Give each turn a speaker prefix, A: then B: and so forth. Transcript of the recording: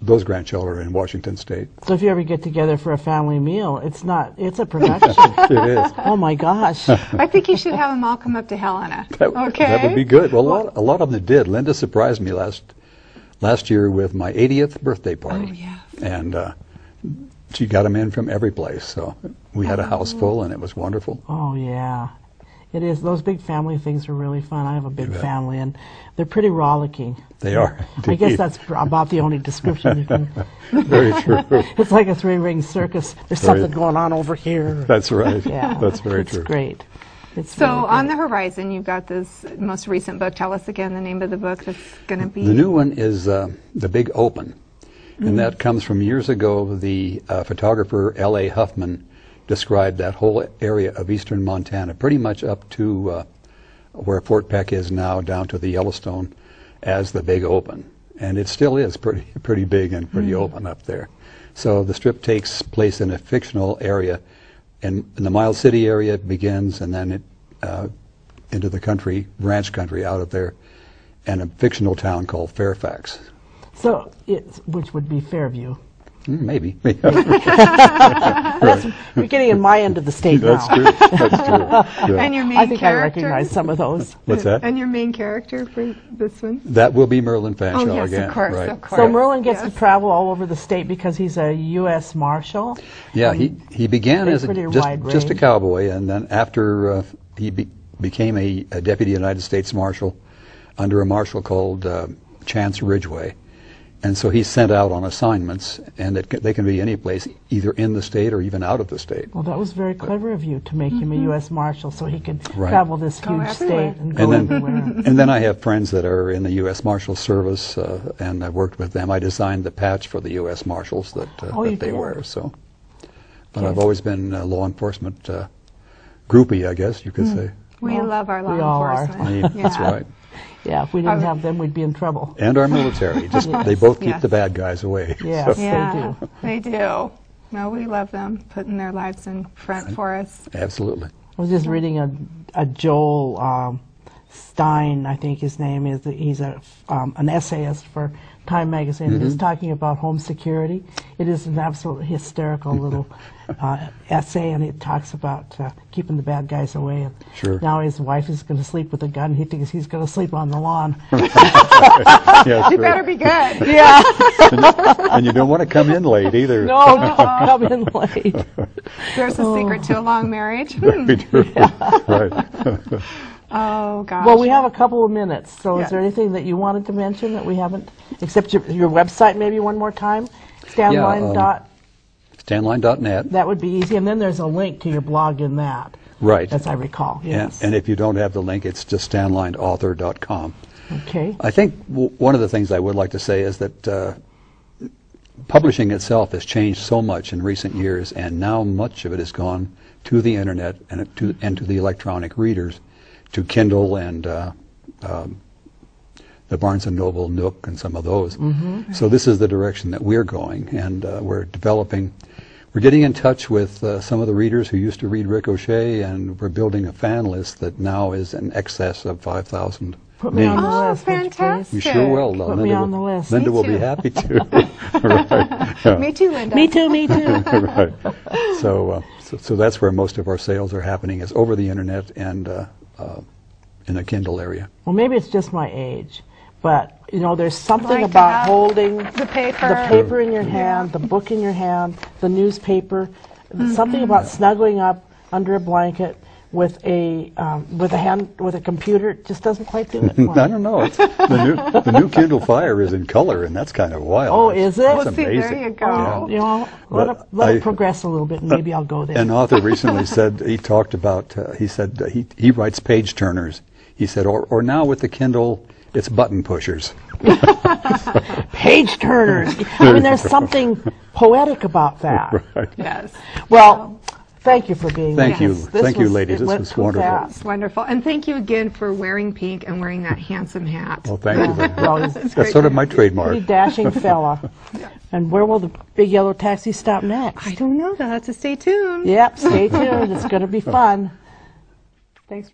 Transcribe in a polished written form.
A: those grandchildren are in Washington State.
B: So if you ever get together for a family meal, it's a production.
A: It is.
B: Oh my gosh.
C: I think you should have them all come up to Helena. Okay?
A: That would be good. Well, a lot of them did. Lynde surprised me last year with my 80th birthday party.
C: Oh, yes.
A: And she got them in from every place. So we had a house full, and it was wonderful.
B: Oh, yeah. It is. Those big family things are really fun. I have a big family, and they're pretty rollicking.
A: They are.
B: I guess that's about the only description you can.
A: Very true.
B: It's like a three-ring circus. There's something going on over here.
A: That's right.
B: Yeah,
A: that's very true.
B: It's great. It's
C: so
B: really
C: on the horizon, you've got this most recent book. Tell us again the name of the book that's going to be.
A: The new one is The Big Open, and that comes from years ago. The photographer L.A. Huffman described that whole area of eastern Montana, pretty much up to where Fort Peck is now, down to the Yellowstone, as the Big Open. And it still is pretty big and pretty open up there. So the strip takes place in a fictional area. In the Miles City area it begins, and then it into the country, ranch country out of there, and a fictional town called Fairfax.
B: So, which would be Fairview.
A: Maybe.
B: You're getting in my end of the state
A: That's
B: now.
A: true. That's true. Yeah.
C: And your main
B: I think
C: character?
B: I recognize some of those.
A: What's that?
C: And your main character for this one?
A: That will be Merlin Fanshawe
C: Oh, yes,
A: again.
C: of course,
A: right.
C: of course.
B: So Merlin gets to
C: Yes.
B: travel all over the state because he's a U.S. Marshal.
A: Yeah, he began as
B: pretty wide
A: just a
B: range.
A: cowboy, and then after he became a deputy United States Marshal under a marshal called Chance Ridgway. And so he's sent out on assignments, and they can be any place, either in the state or even out of the state.
B: Well, that was very clever of you to make him a U.S. Marshal so he could
A: Right.
B: travel this
C: Go
B: huge
C: everywhere.
B: state and go everywhere.
A: And then I have friends that are in the U.S. Marshal Service, and I've worked with them. I designed the patch for the U.S. Marshals that
B: you
A: they
B: did.
A: wear. So, but
B: Yes.
A: I've always been a law enforcement groupie, I guess you could say.
C: We
B: Well,
C: love our law
B: we all are.
C: enforcement.
A: That's right.
B: Yeah, if we didn't have them, we'd be in trouble.
A: And our military. Just they both keep the bad guys away.
B: Yes,
A: So-
C: Yeah, they do. No, we love them, putting their lives in front for us.
A: Absolutely.
B: I was just reading a Joel Stein, I think his name is. He's an essayist for Time Magazine. He's talking about home security. It is an absolutely hysterical little essay, and it talks about keeping the bad guys away. And
A: Sure.
B: now his wife is going to sleep with a gun. He thinks he's going to sleep on the lawn.
A: Yeah,
C: You
A: true.
C: better be good.
B: Yeah.
A: And you don't want to come in late either.
B: No, don't come in late.
C: There's a secret to a long marriage.
A: Very true. Right.
C: Oh, gosh.
B: Well, we have a couple of minutes, so
C: Yes.
B: is there anything that you wanted to mention that we haven't, except your website maybe one more time? Stanline dot,
A: Stanline.net.
B: that would be easy, and then there's a link to your blog in that,
A: Right.
B: as I recall, yes.
A: And if you don't have the link, it's just stanlineauthor.com.
B: Okay.
A: I think one of the things I would like to say is that publishing itself has changed so much in recent years, and now much of it has gone to the internet and to the electronic readers, to Kindle and the Barnes & Noble Nook and some of those. So this is the direction that we're going, and we're getting in touch with some of the readers who used to read Ricochet, and we're building a fan list that now is in excess of 5,000
B: Put me on
A: names.
B: the
C: Oh,
B: list, would you please?
C: fantastic.
A: You sure will.
B: Put me on the list.
A: Lynde
C: Me
A: will be
C: too.
A: happy to. Right. Yeah.
C: Me too, Linda.
B: Me too, me too.
A: Right. So that's where most of our sales are happening, is over the internet and in the Kindle area.
B: Well, maybe it's just my age, but, you know, there's something
C: Like to
B: about
C: have
B: holding
C: the paper.
B: the paper in your hand, the book in your hand, the newspaper, something about snuggling up under a blanket with a computer. It just doesn't quite do it for
A: I
B: me.
A: don't know. The new Kindle Fire is in color, and that's kind of wild.
B: Oh, is it?
A: That's
C: Well, see,
A: amazing.
C: there you go.
B: You know,
A: But
B: let
A: I-
B: it progress a little bit, and maybe I'll go there.
A: An author recently said, he talked about, he said he writes page turners. He said, or now with the Kindle, it's button pushers.
B: Page turners. I mean, there's something poetic about that.
A: Right.
C: Yes.
B: Well, thank you for being
A: Thank
B: with
A: you.
B: us. This
A: Thank you,
B: was-
A: ladies.
B: it
A: This
B: went
A: was
B: too
A: wonderful.
B: fast.
C: It's wonderful. And thank you again for wearing pink and wearing that handsome hat.
A: Well, thank you. very much.
B: Well, he's
A: That's sort of my trademark.
B: pretty dashing fella. And where will the big yellow taxi stop next?
C: I don't know. They'll have to stay tuned.
B: Yep, stay tuned. It's going to be fun. Thanks.